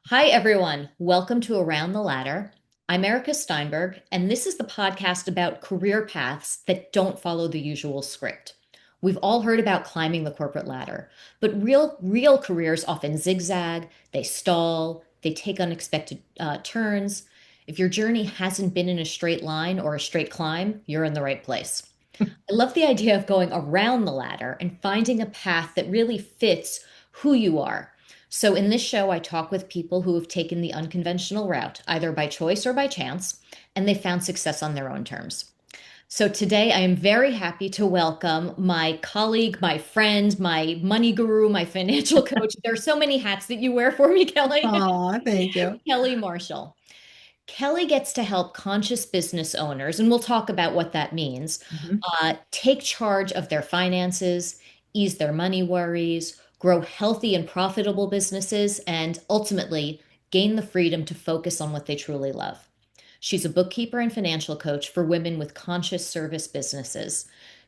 Hi, everyone. Welcome to Around the Ladder. I'm Erika Steinberg, and this is the podcast about career paths that don't follow the usual script. We've all heard about climbing the corporate ladder, but real careers often zigzag, they stall, they take unexpected turns. If your journey hasn't been in a straight line or a straight climb, you're in the right place. I love the idea of going around the ladder and finding a path that really fits who you are. So, in this show, I talk with people who have taken the unconventional route, either by choice or by chance, and they found success on their own terms. So, today I am very happy to welcome my colleague, my friend, my money guru, my financial coach. There are so many hats that you wear for me, Kelly. Oh, thank you. Kelly Marshall. Kelly gets to help conscious business owners, and we'll talk about what that means, Mhm. take charge of their finances, ease their money worries, grow healthy and profitable businesses, and ultimately gain the freedom to focus on what they truly love. She's a bookkeeper and financial coach for women with conscious service businesses.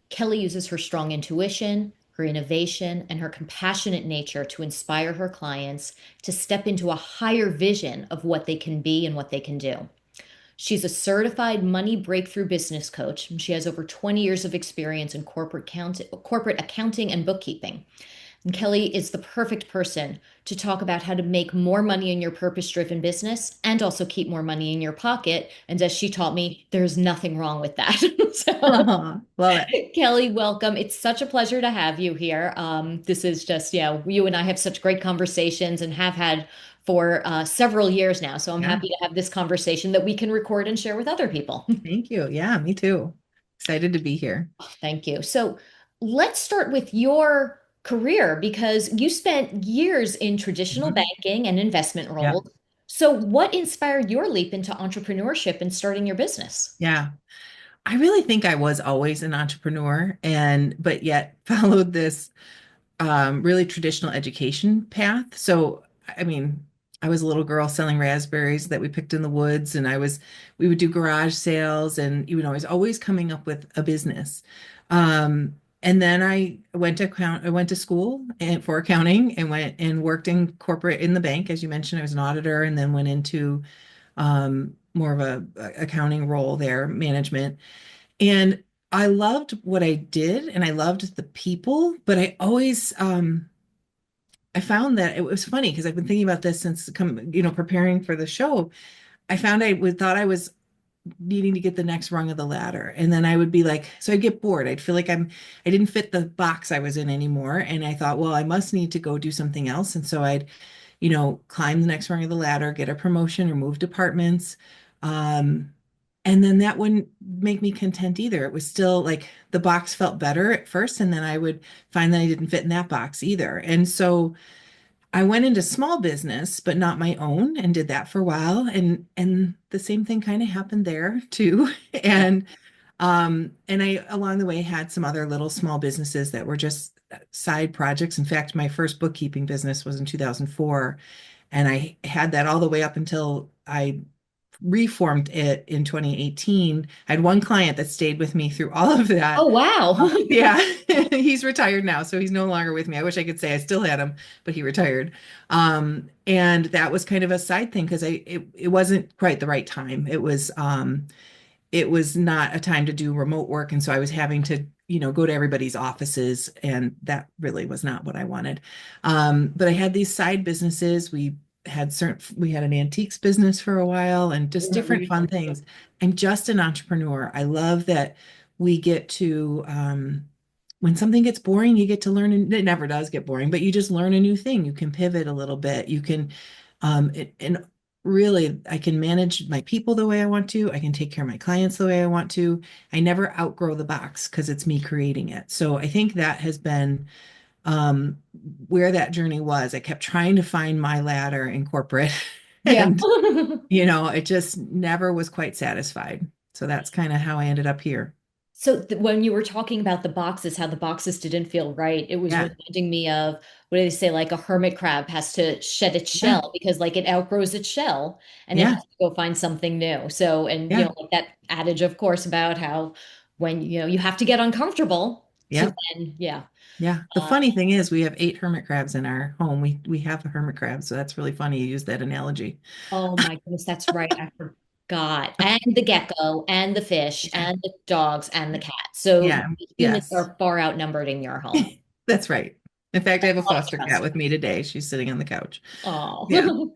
Kelly uses her strong intuition, her innovation, and her compassionate nature to inspire her clients to step into a higher vision of what they can be and what they can do. She's a certified money breakthrough business coach, and she has over 20 years of experience in corporate accounting and bookkeeping. And Kelly is the perfect person to talk about how to make more money in your purpose-driven business and also keep more money in your pocket. And as she taught me, there's nothing wrong with that. So, Oh, love it. Kelly, welcome. It's such a pleasure to have you here. This is just, yeah, you and I have such great conversations and have had for several years now. So I'm Yeah, happy to have this conversation that we can record and share with other people. thank you. Yeah, me too. Excited to be here. Thank you. So let's start with your career because you spent years in traditional Mhm. banking and investment Yeah, roles. So what inspired your leap into entrepreneurship and starting your business? yeah. I really think I was always an entrepreneur and but yet followed this really traditional education path. So, I mean, I was a little girl selling raspberries that we picked in the woods, and we would do garage sales, and I was always coming up with a business. And then I went to school for accounting and went and worked in corporate in the bank. As you mentioned, I was an auditor, and then went into more of a accounting role there, management. And I loved what I did and I loved the people, but I found that it was funny because I've been thinking about this since preparing for the show. I found thought I was needing to get the next rung of the ladder. And then I would be like, so I'd get bored. I'd feel like I didn't fit the box I was in anymore. And I thought, well, I must need to go do something else. And so I'd climb the next rung of the ladder, get a promotion or move departments. Um, and then that wouldn't make me content either. It was still like the box felt better at first, and then I would find that I didn't fit in that box either. And so I went into small business, but not my own, and did that for a while. And the same thing kind of happened there too. And I along the way had some other little small businesses that were just side projects. In fact, my first bookkeeping business was in 2004, and I had that all the way up until I reformed it in 2018. I had one client that stayed with me through all of Oh, that. wow. Yeah, he's retired now, so he's no longer with me. I wish I could say I still had him, but he retired. And that was kind of a side thing because it wasn't quite the right time. It was not a time to do remote work, and so I was having to go to everybody's offices, and that really was not what I wanted. But I had these side businesses. We had an antiques business for a while and just different fun things. I'm just an entrepreneur. I love that we get to when something gets boring, you get to learn, and it never does get boring, but you just learn a new thing. You can pivot a little bit. You can and really, I can manage my people the way I want to. I can take care of my clients the way I want to. I never outgrow the box because it's me creating it. So I think that has been um, where that journey was. I kept trying to find my ladder in corporate, Yeah. and it just never was quite satisfied. So that's kind of how I ended up here. So when you were talking about the boxes, how the boxes didn't feel right, it was Yeah, reminding me of what do they say, like a hermit crab has to shed its yeah, shell because like it outgrows its shell and it yeah, has to go find something new. So, and yeah, like that adage, of course, about how when you have to get uncomfortable So Yep. then, yeah. Yeah. The Uh, funny thing is we have 8 hermit crabs in our home. We have a hermit crab, so that's really funny you use that analogy. oh my goodness, that's right. I forgot. And the gecko and the fish Yeah. and the dogs and the cat. So Yeah. the humans Yes. are far outnumbered in your home. That's right. In fact, I have a A lot of foster cat trust. with me today. She's sitting on the couch. Yeah. Oh,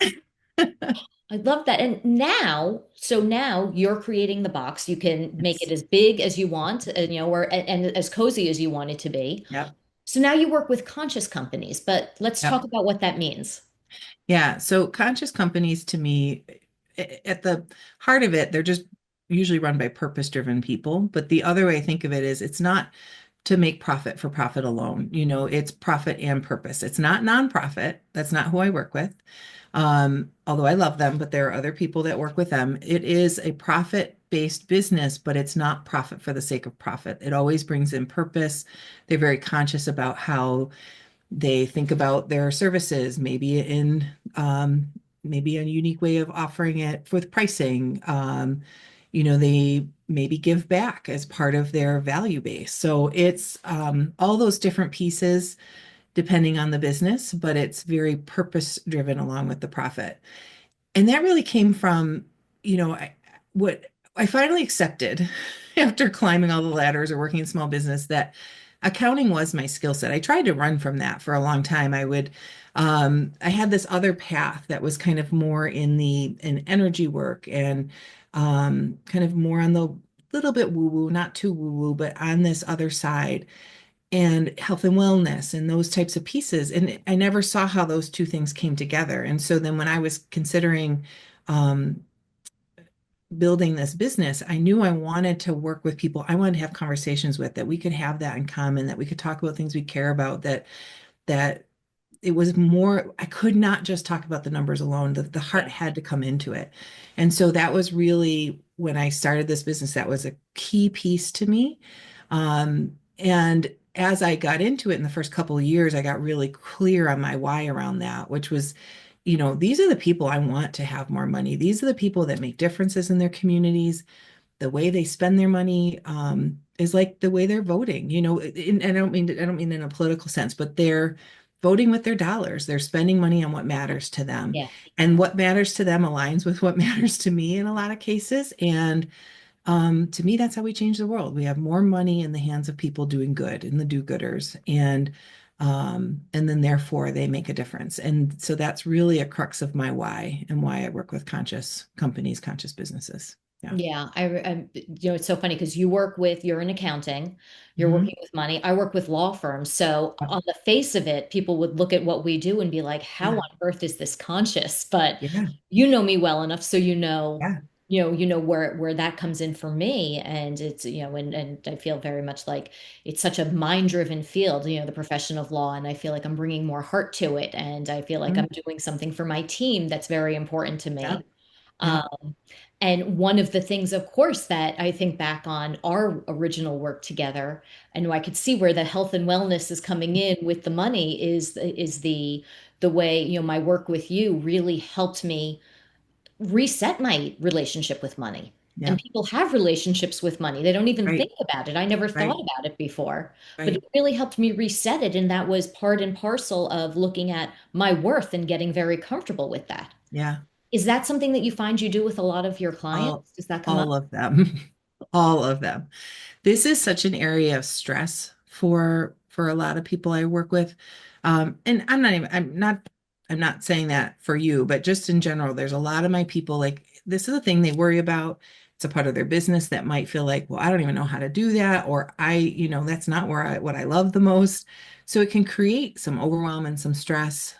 I love that. And now, so now you're creating the box. You can make it Yes. as big as you want, or and as cozy as you want it to be. Yep. So now you work with conscious companies, but let's Yep. talk about what that means. Yeah. So conscious companies to me, at the heart of it, they're just usually run by purpose-driven people. But the other way I think of it is it's not to make profit for profit alone. It's profit and purpose. It's not nonprofit. That's not who I work with. Although I love them, but there are other people that work with them. It is a profit-based business, but it's not profit for the sake of profit. It always brings in purpose. They're very conscious about how they think about their services, maybe a unique way of offering it with pricing. They maybe give back as part of their value base. So it's all those different pieces depending on the business, but it's very purpose driven along with the profit. And that really came from, what I finally accepted after climbing all the ladders or working in small business, that accounting was my skill set. I tried to run from that for a long time. I had this other path that was kind of more in energy work and kind of more on the little bit woo woo, not too woo woo, but on this other side and health and wellness and those types of pieces. And I never saw how those two things came together. And so then when I was considering um, building this business, I knew I wanted to work with people I wanted to have conversations with, that we could have that in common, that we could talk about things we care about, that it was more, I could not just talk about the numbers alone. The heart Yeah. had to come into it. And so that was really when I started this business, that was a key piece to me. And as I got into it in the first couple of years, I got really clear on my why around that, which was, these are the people I want to have more money. These are the people that make differences in their communities. The way they spend their money is like the way they're voting. And I don't mean in a political sense, but they're voting with their dollars. They're spending money on what matters to them, Yeah. and what matters to them aligns with what matters to me in a lot of cases. And to me, that's how we change the world. We have more money in the hands of people doing good and the do-gooders, and then therefore they make a difference. And so that's really a crux of my why and why I work with conscious companies, conscious businesses. Yeah. Yeah, it's so funny because you're in accounting, you're Hmm. working with money. I work with law firms. So Yeah. on the face of it, people would look at what we do and be like, how Yeah. on earth is this conscious? But Yeah. you know me well enough, so Yeah. you know where that comes in for me. And it's, and I feel very much like it's such a mind-driven field, the profession of law. And I feel like I'm bringing more heart to it. And I feel like Mhm. I'm doing something for my team that's very important to Yeah. me. Yeah. And one of the things, of course, that I think back on our original work together, and I could see where the health and wellness is coming in with the money is the way, my work with you really helped me reset my relationship with money. Yeah. And people have relationships with money. They don't even Right. think about it. I never thought Right. about it before, but it Right. really helped me reset it. And that was part and parcel of looking at my worth and getting very comfortable with that. Yeah. Is that something that you find you do with a lot of your All clients? Does that come up? all of them. All of them. This is such an area of stress for a lot of people I work with. And I'm not saying that for you, but just in general, there's a lot of my people, like, this is a thing they worry about. It's a part of their business that might feel like, well, I don't even know how to do that, or that's not what I love the most. So it can create some overwhelm and some stress.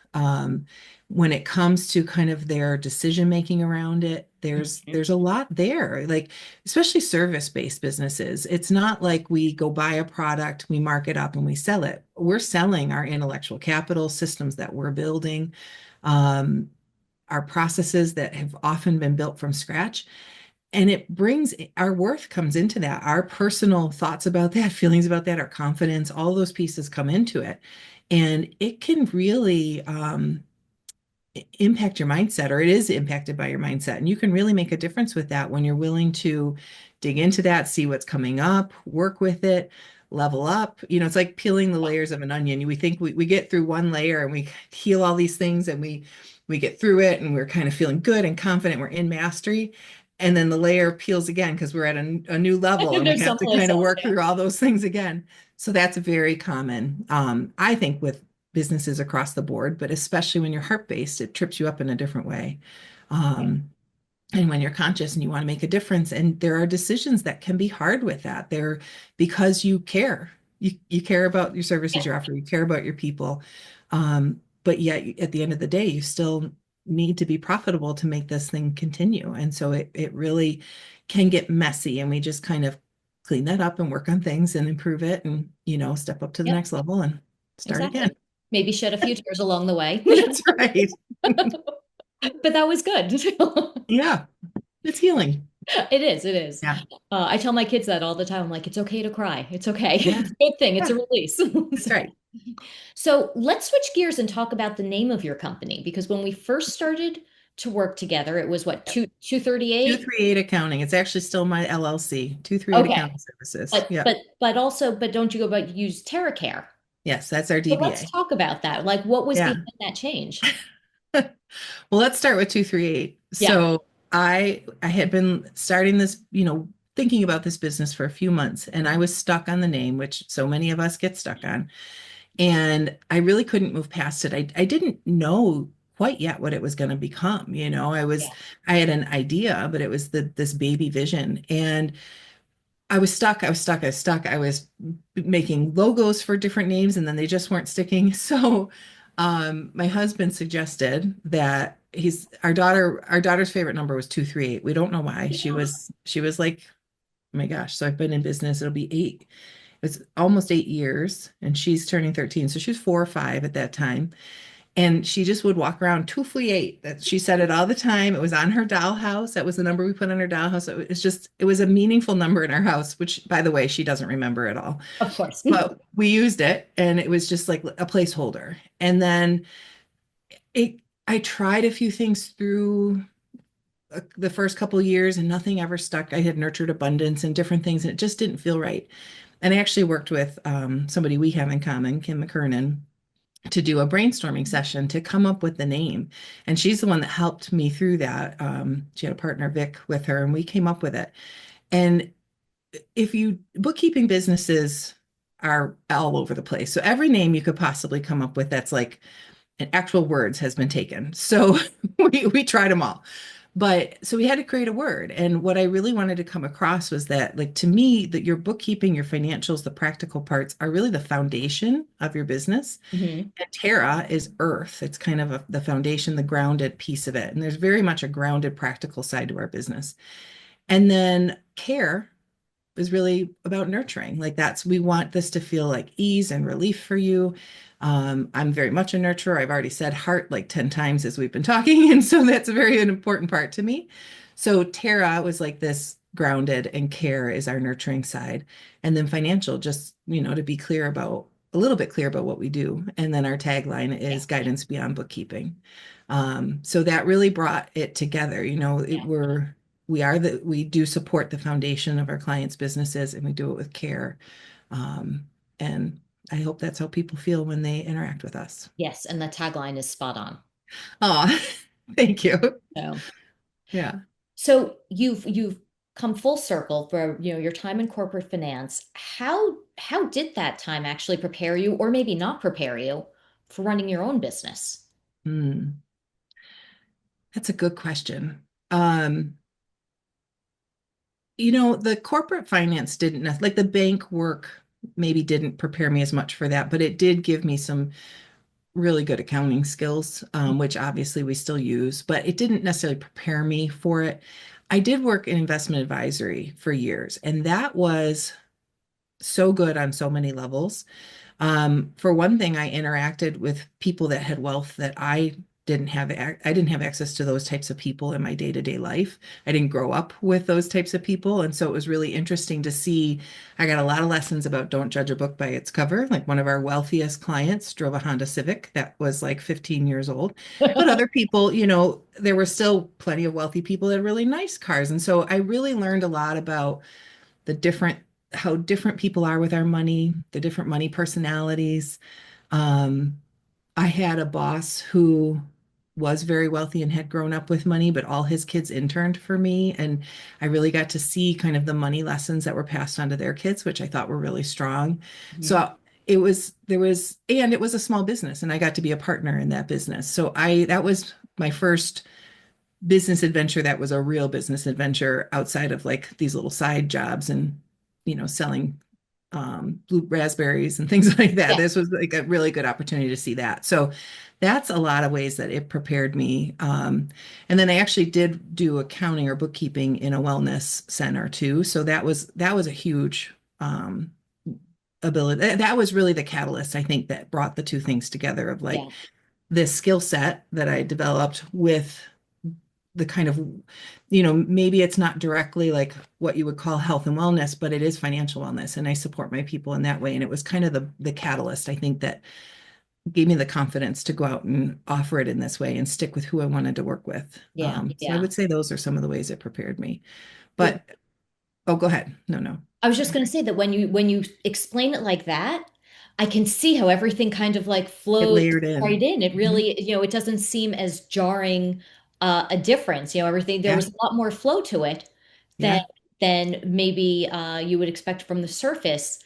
When it comes to kind of their decision making around it, there's a lot there. Like, especially service-based businesses. It's not like we go buy a product, we mark it up and we sell it. We're selling our intellectual capital, systems that we're building, um, our processes that have often been built from scratch. And it brings our worth comes into that. Our personal thoughts about that, feelings about that, our confidence, all those pieces come into it. And it can really impact your mindset, or it is impacted by your mindset. And you can really make a difference with that when you're willing to dig into that, see what's coming up, work with it, level up. It's like peeling the layers of an onion. We think we get through one layer and we heal all these things and we get through it and we're kind of feeling good and confident we're in mastery. And then the layer peels again because we're at a new level and we There's have to someplace kind of else. work through all those things again. So that's very common, I think, with businesses across the board, but especially when you're heart-based, it trips you up in a different way. Yeah. And when you're conscious and you want to make a difference, and there are decisions that can be hard with that, they're because you care. You care about your services Yeah. you offer, you care about your people. But yet at the end of the day, you still need to be profitable to make this thing continue. And so it really can get messy. And we just kind of clean that up and work on things and improve it and, step up to the Yep. next level and start again. Exactly. Maybe shed a few tears along the way. That's right. But that was good. Yeah, it's healing. It is. It is. Yeah. I tell my kids that all the time. I'm like, it's okay to cry. It's okay. Yeah. It's a good thing. It's Yeah. a release. That's right. So let's switch gears and talk about the name of your company because when we first started to work together, it was what, two 38? 238 Accounting. It's actually still my LLC, 238 Okay. Accounting Services. But Yeah. but but also, but don't you go but use TerraCare? Yes, that's our So let's DBA. talk about that. Like what was Yeah. behind that change? Well, let's start with 238. Yeah. So I had been starting this, thinking about this business for a few months, and I was stuck on the name, which so many of us get stuck on. And I really couldn't move past it. I didn't know quite yet what it was going to become. Yeah. I had an idea, but it was this baby vision. And I was stuck. I was stuck. I was stuck. I was making logos for different names and then they just weren't sticking. So my husband suggested that our daughter's favorite number was 238. We don't know why. She was like, oh my gosh. So I've been in business. It'll be it's almost 8 years and she's turning 13. So she was 4 or 5 at that time. And she just would walk around 238. That she said it all the time. It was on her dollhouse. That was the number we put on her dollhouse. It was a meaningful number in our house, which by the way, she doesn't remember at all. Of course. But we used it and it was just like a placeholder. And then it I tried a few things through the first couple of years and nothing ever stuck. I had nurtured abundance and different things and it just didn't feel right. And I actually worked with somebody we have in common, Kim McKernan, to do a brainstorming session to come up with the name. And she's the one that helped me through that. She had a partner, Vic, with her, and we came up with it. And if you bookkeeping businesses are all over the place. So every name you could possibly come up with that's like an actual words has been taken. So we tried them all. But so we had to create a word. And what I really wanted to come across was that, like, to me, that your bookkeeping, your financials, the practical parts are really the foundation of your business. Hmm. And Terra is earth. It's kind of the foundation, the grounded piece of it. And there's very much a grounded, practical side to our business. And then care is really about nurturing. Like we want this to feel like ease and relief for you. I'm very much a nurturer. I've already said heart like 10 times as we've been talking. And so that's a very an important part to me. So Tara was like this grounded and care is our nurturing side. And then financial, just, to be clear about a little bit clear about what we do. And then our tagline Yeah. is guidance beyond bookkeeping. So that really brought it together. Yeah. We do support the foundation of our clients' businesses and we do it with care. And I hope that's how people feel when they interact with us. Yes. And the tagline is spot on. Oh, thank you. So, Yeah. so you've come full circle for, your time in corporate finance. How did that time actually prepare you, or maybe not prepare you, for running your own business? Hmm. That's a good question. Um, the corporate finance didn't, like the bank work maybe didn't prepare me as much for that, but it did give me some really good accounting skills, which obviously we still use, but it didn't necessarily prepare me for it. I did work in investment advisory for years, and that was so good on so many levels. For one thing, I interacted with people that had wealth that I didn't have access to those types of people in my day-to-day life. I didn't grow up with those types of people. And so it was really interesting to see. I got a lot of lessons about don't judge a book by its cover. Like one of our wealthiest clients drove a Honda Civic that was like 15 years old. But other people, there were still plenty of wealthy people that had really nice cars. And so I really learned a lot about the different how different people are with our money, the different money personalities. Um, I had a boss who was very wealthy and had grown up with money, but all his kids interned for me. And I really got to see kind of the money lessons that were passed on to their kids, which I thought were really strong. Mhm. So and it was a small business, and I got to be a partner in that business. That was my first business adventure that was a real business adventure outside of like these little side jobs and, selling blue raspberries and things like that. Yeah, This was like a really good opportunity to see that. So that's a lot of ways that it prepared me. And then I actually did do accounting or bookkeeping in a wellness center too. So that was a huge ability. That was really the catalyst, I think, that brought the two things together of like yeah, this skill set that I developed with the kind of, maybe it's not directly like what you would call health and wellness, but it is financial wellness. And I support my people in that way. And it was kind of the catalyst, I think, that gave me the confidence to go out and offer it in this way and stick with who I wanted to work with. yeah, So I yeah. would say those are some of the ways it prepared me. Well, But, oh, go ahead. No, no. I was just Sorry. going to say that when you explain it like that, I can see how everything kind of like It flows layered right in. in. It Mhm. really, it doesn't seem as jarring a difference. Everything there Yeah. was a lot more flow to it than Yeah. maybe you would expect from the surface.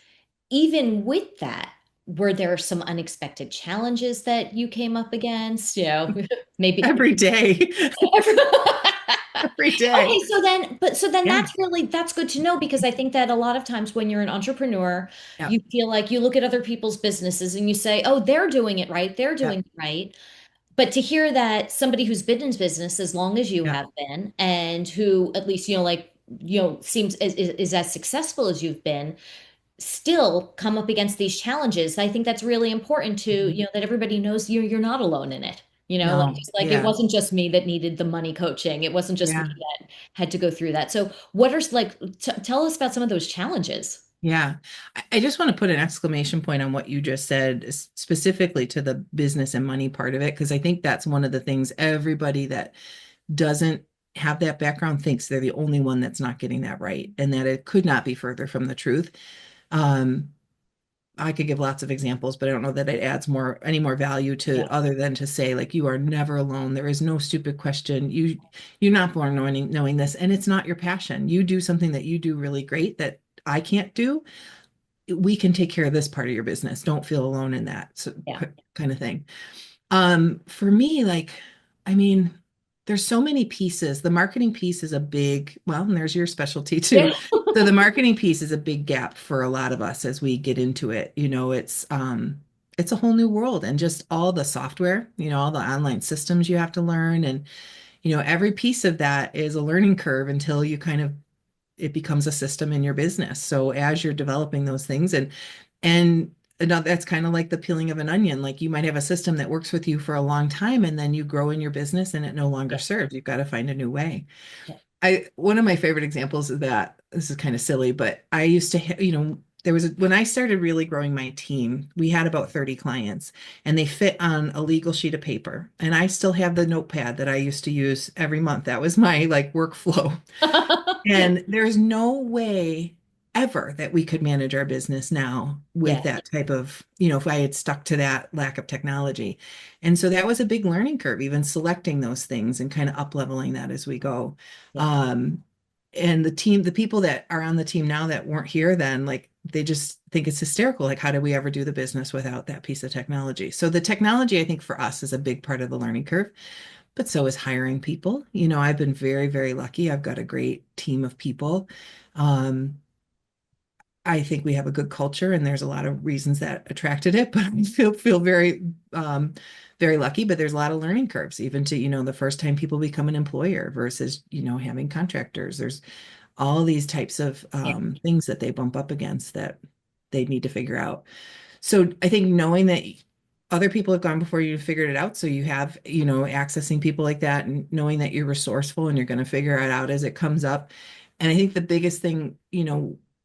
Even with that, were there some unexpected challenges that you came up against? Maybe. Every day. Every Okay, day. so then Yeah. that's good to know because I think that a lot of times when you're an entrepreneur, Yeah. you feel like you look at other people's businesses and you say, "Oh, they're doing it right. They're Yeah. doing it right." But to hear that somebody who's been in business as long as you Yeah. have been and who at least, seems is as successful as you've been, still come up against these challenges. I think that's really important to, Mhm. that everybody knows you're not alone in it. Like No. just like it Yeah. wasn't just me that needed the money coaching. It wasn't just me Yeah. that had to go through that. So what are like tell us about some of those challenges. Yeah. I just want to put an exclamation point on what you just said, specifically to the business and money part of it, because I think that's one of the things everybody that doesn't have that background thinks they're the only one that's not getting that right, and that it could not be further from the truth. Um, I could give lots of examples, but I don't know that it adds any more value Yeah. to other than to say like you are never alone. There is no stupid question. You're not born knowing this, and it's not your passion. You do something that you do really great that I can't do. We can take care of this part of your business. Don't feel alone in that. So, Yeah. kind of thing. For me, like, I mean, there's so many pieces. The marketing piece is a big, well, and there's your specialty too. Yeah. So the marketing piece is a big gap for a lot of us as we get into it. It's a whole new world, and just all the software, all the online systems you have to learn. And, every piece of that is a learning curve until you kind of it becomes a system in your business. So as you're developing those things and that's kind of like the peeling of an onion. Like you might have a system that works with you for a long time and then you grow in your business and it no longer Yeah. serves. You've got to find a new way. Yeah. One of my favorite examples of that, this is kind of silly, but I used to, when I started really growing my team, we had about 30 clients and they fit on a legal sheet of paper. And I still have the notepad that I used to use every month. That was my like workflow. And there's no way ever that we could manage our business now with Yeah. that type of, if I had stuck to that lack of technology. And so that was a big learning curve, even selecting those things and kind of up leveling that as we go. Yeah. Um, and the people that are on the team now that weren't here then, like they just think it's hysterical. Like, how did we ever do the business without that piece of technology? So the technology, I think, for us is a big part of the learning curve, but so is hiring people. I've been very, very lucky. I've got a great team of people. Um, I think we have a good culture, and there's a lot of reasons that attracted it, but I feel very, very lucky. But there's a lot of learning curves, even to, the first time people become an employer versus, having contractors. There's all these types of Yeah. things that they bump up against that they need to figure out. So I think knowing that other people have gone before you figured it out, so you have, accessing people like that and knowing that you're resourceful and you're going to figure it out as it comes up. And I think the biggest thing,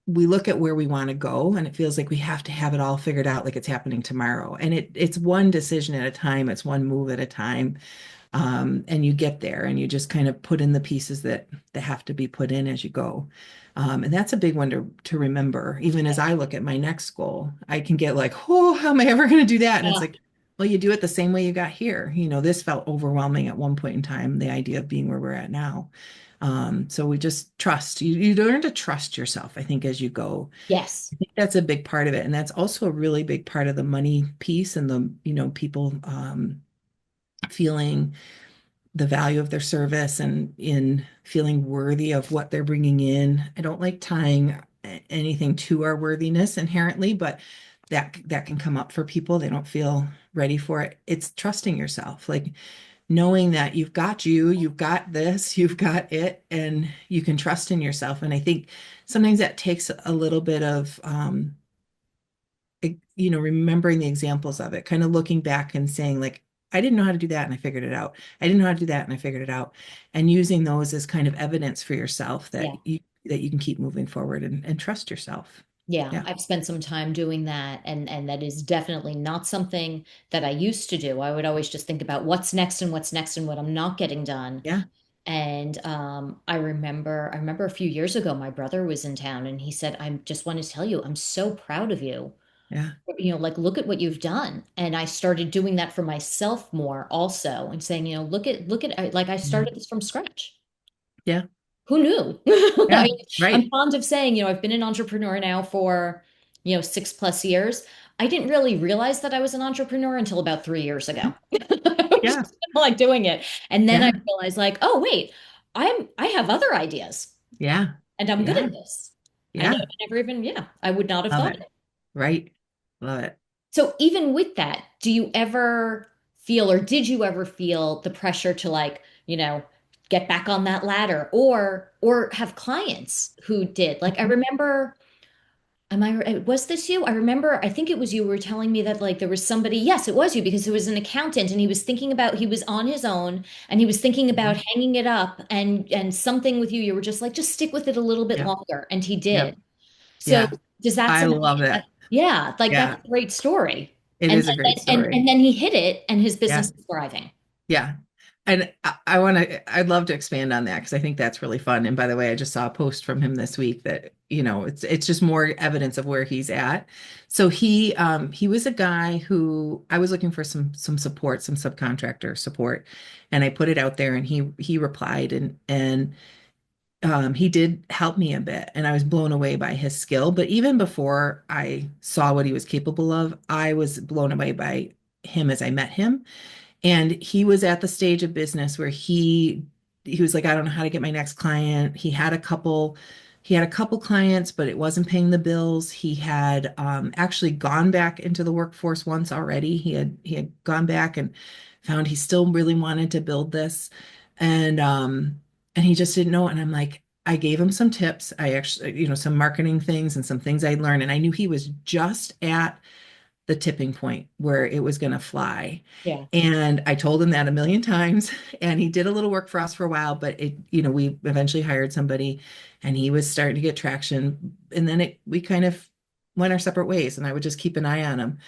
we look at where we want to go and it feels like we have to have it all figured out like it's happening tomorrow. And it's one decision at a time, it's one move at a time. And you get there and you just kind of put in the pieces that have to be put in as you go. And that's a big one to remember. Even as I look at my next goal, I can get like, oh, how am I ever going to do that? And it's Yeah. like, well, you do it the same way you got here. This felt overwhelming at one point in time, the idea of being where we're at now. So we just trust. You learn to trust yourself, I think, as you go. Yes. I think that's a big part of it. And that's also a really big part of the money piece and people feeling the value of their service and in feeling worthy of what they're bringing in. I don't like tying anything to our worthiness inherently, but that can come up for people. They don't feel ready for it. It's trusting yourself, like knowing that you've got this, you've got it, and you can trust in yourself. And I think sometimes that takes a little bit of remembering the examples of it, kind of looking back and saying, like, I didn't know how to do that and I figured it out. I didn't know how to do that and I figured it out. And using those as kind of evidence for yourself Yeah. that you can keep moving forward and trust yourself. Yeah, Yeah. I've spent some time doing that, and that is definitely not something that I used to do. I would always just think about what's next and what's next and what I'm not getting done. Yeah. And I remember a few years ago, my brother was in town and he said, I just want to tell you, I'm so proud of you. Yeah. Like look at what you've done. And I started doing that for myself more also and saying, look at like I Yeah. started this from scratch. Yeah. Who knew? Yeah. I'm Right. fond of saying, I've been an entrepreneur now for, 6+ years. I didn't really realize that I was an entrepreneur until about 3 years ago. I was Yeah. just like doing it. And then I Yeah. realized like, oh wait, I have other ideas Yeah. and I'm good Yeah. at this. Yeah. I would not have Love thought it. it. Right. Love it. So even with that, do you ever feel or did you ever feel the pressure to like, get back on that ladder or have clients who did? Like I remember, was this you? I remember, I think it was you were telling me that like there was somebody, yes, it was you because it was an accountant and he was on his own and he was thinking about Mhm. hanging it up and something with you, you were just like, just stick with it a little bit Yep. longer. And he Yep. did. So Yeah. does that I sound love like, that. yeah, like that's Yeah. a great story. It And is a great and story. then he hit it and his Yeah. business is thriving. Yeah. And I'd love to expand on that because I think that's really fun. And by the way, I just saw a post from him this week that, it's just more evidence of where he's at. So he was a guy who I was looking for some support, some subcontractor support. And I put it out there and he replied and he did help me a bit. And I was blown away by his skill. But even before I saw what he was capable of, I was blown away by him as I met him. And he was at the stage of business where he was like, I don't know how to get my next client. He had a couple clients, but it wasn't paying the bills. He had actually gone back into the workforce once already. He had gone back and found he still really wanted to build this. And he just didn't know. And I'm like, I gave him some tips. I actually, some marketing things and some things I'd learned. And I knew he was just at the tipping point where it was going to fly. Yeah. And I told him that a million times. And he did a little work for us for a while, but we eventually hired somebody and he was starting to get traction. And then we kind of went our separate ways and I would just keep an eye on him.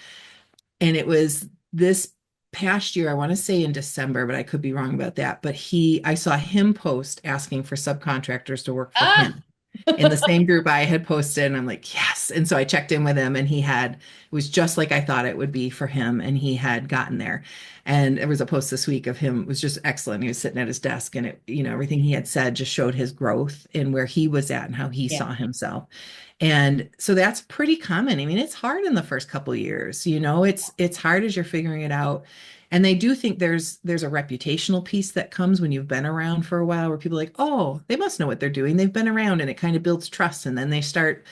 And it was this past year, I want to say in December, but I could be wrong about that. But I saw him post asking for subcontractors to work for Ah, him in the same group I had posted. And I'm like, yes. And so I checked in with him and it was just like I thought it would be for him. And he had gotten there. And there was a post this week of him, it was just excellent. He was sitting at his desk and everything he had said just showed his growth in where he was at and how he yeah. saw himself. And so that's pretty common. I mean, it's hard in the first couple of years, it's hard as you're figuring it out. And they do think there's a reputational piece that comes when you've been around for a while where people are like, oh, they must know what they're doing. They've been around and it kind of builds trust. And then they start,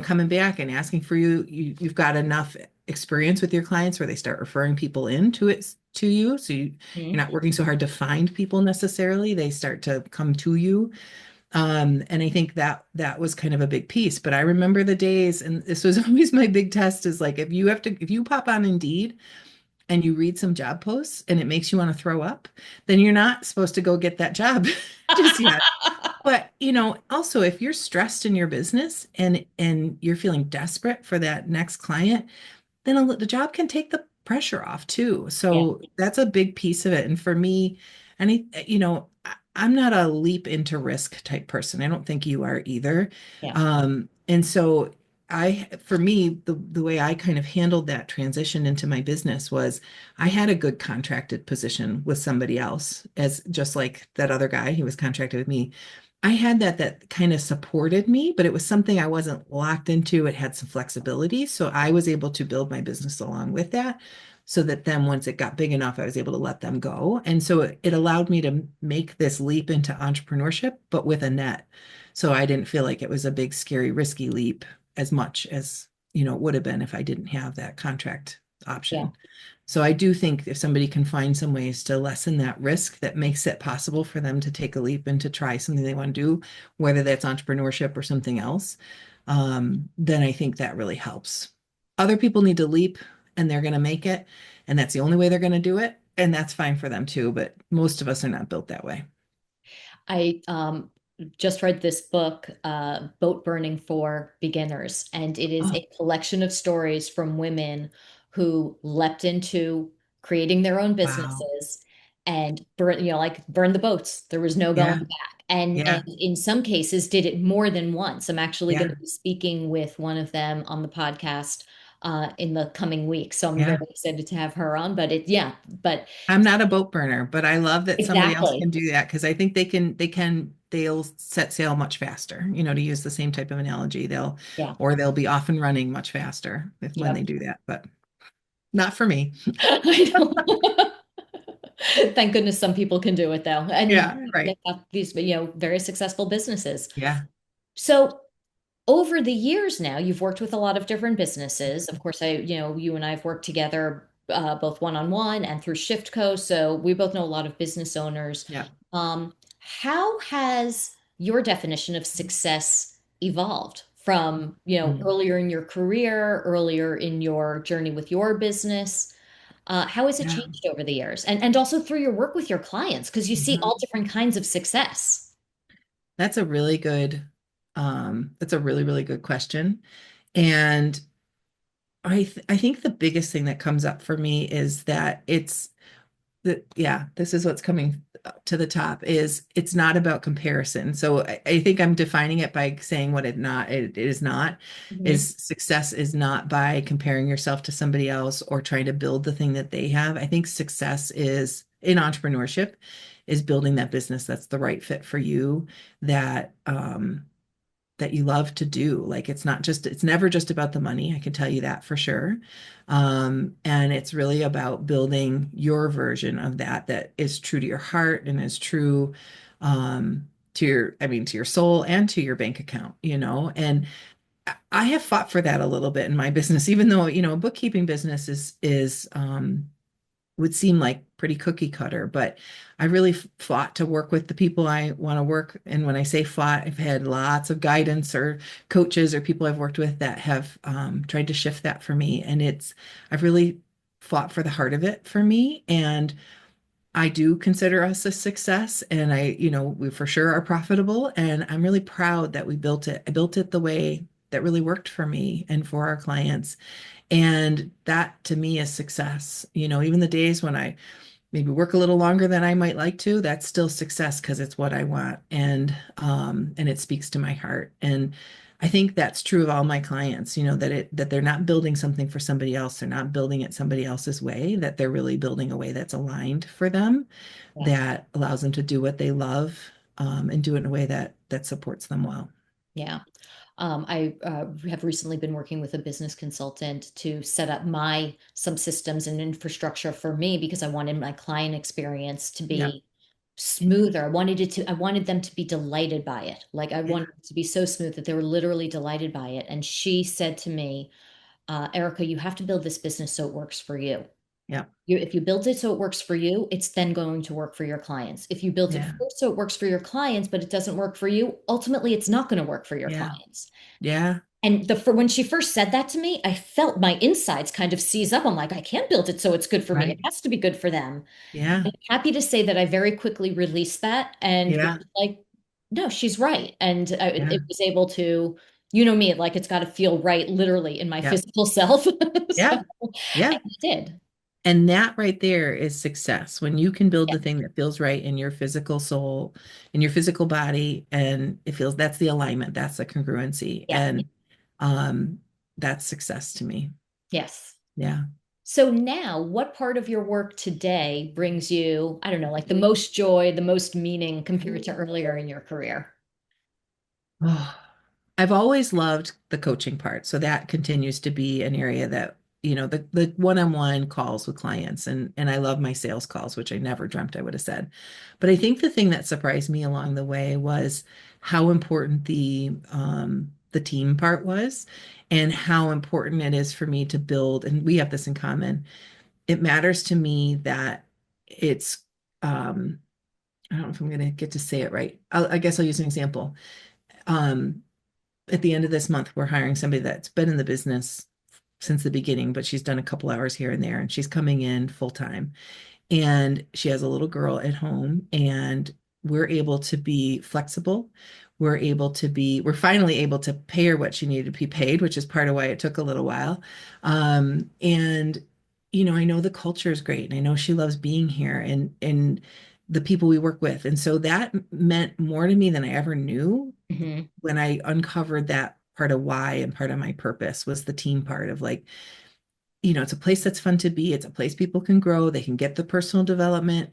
coming back and asking for you. You've got enough experience with your clients where they start referring people to you. So you're not Mhm. working so hard to find people necessarily. They start to come to you. And I think that was kind of a big piece. But I remember the days, and this was always my big test is like if you pop on Indeed and you read some job posts and it makes you want to throw up, then you're not supposed to go get that job just yet. But, also if you're stressed in your business and you're feeling desperate for that next client, then the job can take the pressure off too. Yeah, So that's a big piece of it. And for me, I'm not a leap into risk type person. I don't think you are either. yeah, And so for me, the way I kind of handled that transition into my business was I had a good contracted position with somebody else, as just like that other guy, he was contracted with me. I had that kind of supported me, but it was something I wasn't locked into. It had some flexibility. So I was able to build my business along with that so that then once it got big enough, I was able to let them go. And so it allowed me to make this leap into entrepreneurship, but with a net. So I didn't feel like it was a big, scary, risky leap as much as, it would have been if I didn't have that contract yeah, option. So I do think if somebody can find some ways to lessen that risk that makes it possible for them to take a leap and to try something they want to do, whether that's entrepreneurship or something else, then I think that really helps. Other people need to leap and they're going to make it, and that's the only way they're going to do it. And that's fine for them too. But most of us are not built that way. I just read this book, Boat Burning for Beginners, and it is Oh, a collection of stories from women who leapt into creating their own wow. businesses and burn the boats. There was no going Yeah. back. And Yeah. in some cases did it more than once. I'm actually going Yeah. to be speaking with one of them on the podcast in the coming weeks. So I'm very Yeah. excited to have her on. But I'm not a boat burner, but I love that somebody else exactly. can do that because I think they'll set sail much faster, to use the same type of analogy. Yeah. They'll be off and running much faster when they Yep. do that, but not for me. I know. Thank goodness some people can do it though. And Yeah, right. they've got these, very successful businesses. Yeah, So over the years now, you've worked with a lot of different businesses. Of course, you and I have worked together both one-on-one and through ShiftCo. So we both know a lot of business owners. yeah. How has your definition of success evolved from, Mm, earlier in your career, earlier in your journey with your business? How has it yeah. changed over the years? And also through your work with your clients, because you see all Mhm. different kinds of success. That's a really good, that's a really, really good question. And I think the biggest thing that comes up for me is that yeah, this is what's coming to the top is it's not about comparison. So I think I'm defining it by saying what it is not Mhm. is success is not by comparing yourself to somebody else or trying to build the thing that they have. I think success is in entrepreneurship is building that business that's the right fit for you that you love to do. Like it's never just about the money. I can tell you that for sure. And it's really about building your version of that is true to your heart and is true to your soul and to your bank account. And I have fought for that a little bit in my business, even though, a bookkeeping business is would seem like pretty cookie cutter, but I really fought to work with the people I want to work. And when I say fought, I've had lots of guidance or coaches or people I've worked with that have tried to shift that for me. And I've really fought for the heart of it for me. And I do consider us a success. And we for sure are profitable. And I'm really proud that we built it. I built it the way that really worked for me and for our clients. And that to me is success. Even the days when I maybe work a little longer than I might like to, that's still success because it's what I want and it speaks to my heart. And I think that's true of all my clients, that they're not building something for somebody else. They're not building it somebody else's way, that they're really building a way that's aligned for them, Yeah. that allows them to do what they love and do it in a way that supports them well. Yeah. I have recently been working with a business consultant to set up some systems and infrastructure for me because I wanted my client experience to Yeah. be smoother. I wanted them to be delighted by it. Like I Yeah. wanted it to be so smooth that they were literally delighted by it. And she said to me, Erica, you have to build this business so it works for you. Yeah. If you build it so it works for you, it's then going to work for your clients. If you build it Yeah. first so it works for your clients, but it doesn't work for you, ultimately it's not going to work for your Yeah. clients. Yeah. And for when she first said that to me, I felt my insides kind of seize up. I'm like, I can't build it so it's good for me. It Right. has to be good for them. Yeah. I'm happy to say that I very quickly released that and was Yeah. like, No, she's right. And Yeah. it was able to, you know me, like it's got to feel right literally in my Yeah. physical self. So, Yeah. Yeah. and it did. And that right there is success. When you can build Yeah. the thing that feels right in your physical soul, in your physical body, and it feels that's the alignment, that's the congruency. Yeah. And um, that's success to me. Yes. Yeah. So now, what part of your work today brings you, I don't know, like the most joy, the most meaning compared to earlier in your career? Oh, I've always loved the coaching part. So that continues to be an area that, the one-on-one calls with clients and I love my sales calls, which I never dreamt I would have said. But I think the thing that surprised me along the way was how important the team part was and how important it is for me to build, and we have this in common. It matters to me that it's um I don't know if I'm going to get to say it right. I guess I'll use an example. Um, at the end of this month, we're hiring somebody that's been in the business since the beginning, but she's done a couple hours here and there, and she's coming in full time. And she has a little girl at home, and we're able to be flexible. We're finally able to pay her what she needed to be paid, which is part of why it took a little while. And I know the culture is great, and I know she loves being here and the people we work with. And so that meant more to me than I ever knew Hmm. when I uncovered that part of why and part of my purpose was the team part of like, it's a place that's fun to be. It's a place people can grow. They can get the personal development.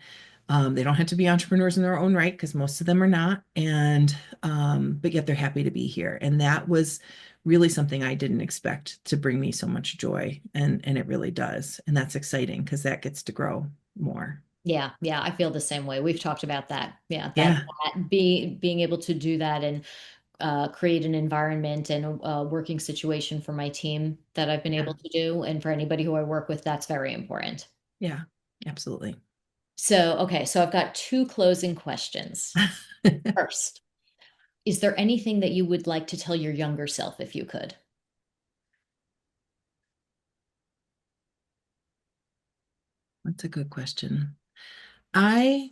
They don't have to be entrepreneurs in their own right because most of them are not. But yet they're happy to be here. And that was really something I didn't expect to bring me so much joy. And it really does. And that's exciting because that gets to grow more. Yeah, yeah, I feel the same way. We've talked about that. Yeah, Yeah. that being able to do that and create an environment and a working situation for my team that I've been Yeah. able to do, and for anybody who I work with, that's very important. Yeah. Absolutely. So, okay, so I've got two closing questions. First, is there anything that you would like to tell your younger self if you could? That's a good question. I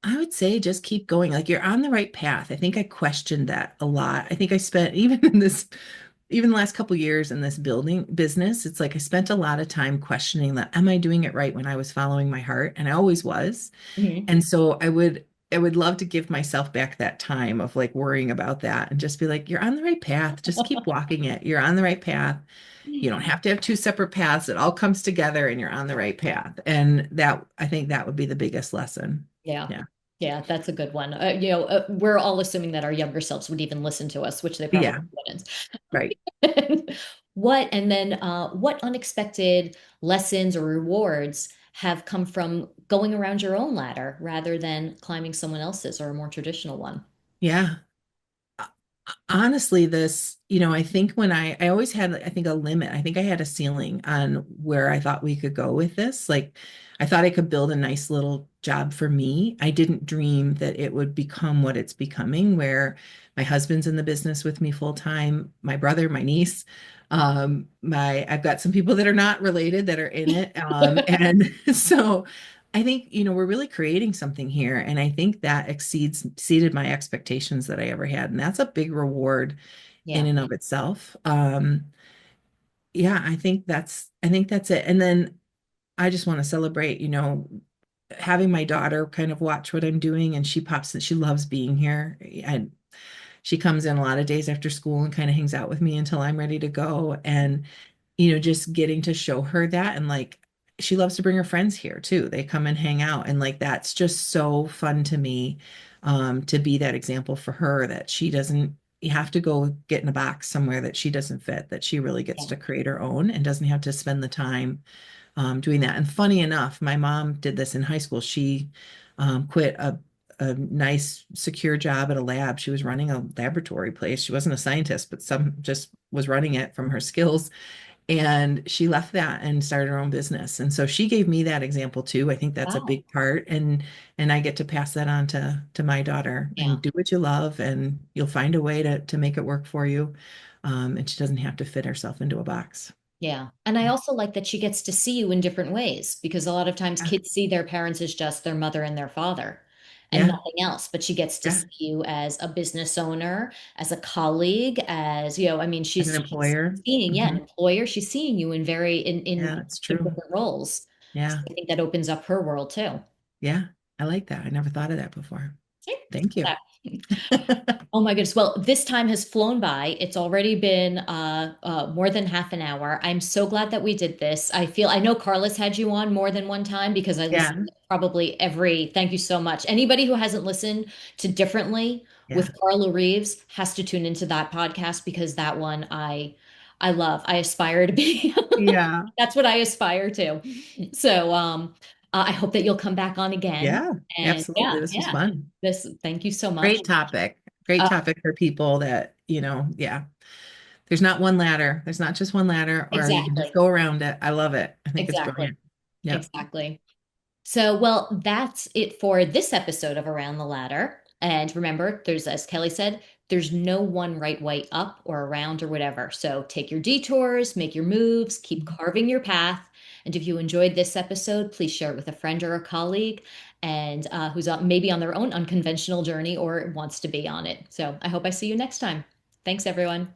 I would say just keep going. Like you're on the right path. I think I questioned that a lot. I think I spent even the last couple years in this building business, it's like I spent a lot of time questioning that, am I doing it right when I was following my heart? And I always was. Hmm. And so I would love to give myself back that time of like worrying about that and just be like, you're on the right path. Just keep walking it. You're on the right path. You don't have to have two separate paths. It all comes together and you're on the right path. And that I think that would be the biggest lesson. Yeah. Yeah. Yeah, that's a good one. We're all assuming that our younger selves would even listen to us, which they probably Yeah. wouldn't. Right. What unexpected lessons or rewards have come from going around your own ladder rather than climbing someone else's or a more traditional one? Yeah. Honestly, I think when I always had, I think, a limit. I think I had a ceiling on where I thought we could go with this. Like, I thought I could build a nice little job for me. I didn't dream that it would become what it's becoming, where my husband's in the business with me full time, my brother, my niece. I've got some people that are not related that are in it. And so I think, we're really creating something here. And I think that exceeded my expectations that I ever had. And that's a big reward in Yeah. and of itself. Yeah, I think that's it. And then I just want to celebrate, having my daughter kind of watch what I'm doing and she pops that she loves being here. And she comes in a lot of days after school and kind of hangs out with me until I'm ready to go. And just getting to show her that and like she loves to bring her friends here too. They come and hang out and like that's just so fun to me to be that example for her that she doesn't have to go get in a box somewhere that she doesn't fit, that she really gets Yeah. to create her own and doesn't have to spend the time doing that. And funny enough, my mom did this in high school. She quit a nice secure job at a lab. She was running a laboratory place. She wasn't a scientist, but some just was running it from her skills and she left that and started her own business. And so she gave me that example too. I think that's a Wow. big part. And I get to pass that on to my daughter Yeah. and do what you love and you'll find a way to make it work for you. And she doesn't have to fit herself into a box. Yeah. And I also like that she gets to see you in different ways because a lot of times Yeah. kids see their parents as just their mother and their father. and Yeah. nothing else, but she gets to Yeah. see you as a business owner, as a colleague, as, I mean, As an she's employer. seeing, yeah, an Hmm. employer, she's seeing you in in Yeah, that's in true. different roles. So Yeah. I think that opens up her world too. Yeah. I like that. I never thought of that before. See? Thank you. That. Oh my goodness. Well, this time has flown by. It's already been more than half an hour. I'm so glad that we did this. I know Carlos had you on more than one time because I listened Yeah. to probably thank you so much. Anybody who hasn't listened to Differently Yeah. with Carla Reeves has to tune into that podcast because that one I love. I aspire to be. Yeah. That's what I aspire to. So I hope that you'll come back on again. Yeah. And Absolutely. yeah, This was yeah. fun. Thank you so much. Great topic. Great Uh, topic for people that, yeah. There's not one ladder. There's not just one ladder, or you can just exactly. go around it. I love it. I think it's Exactly. brilliant. Yep. Exactly. So, well, that's it for this episode of Around the Ladder. And remember, as Kelly said, there's no one right way up or around or whatever. So take your detours, make your moves, keep carving your path. And if you enjoyed this episode, please share it with a friend or a colleague and who's maybe on their own unconventional journey or wants to be on it. So I hope I see you next time. Thanks, everyone.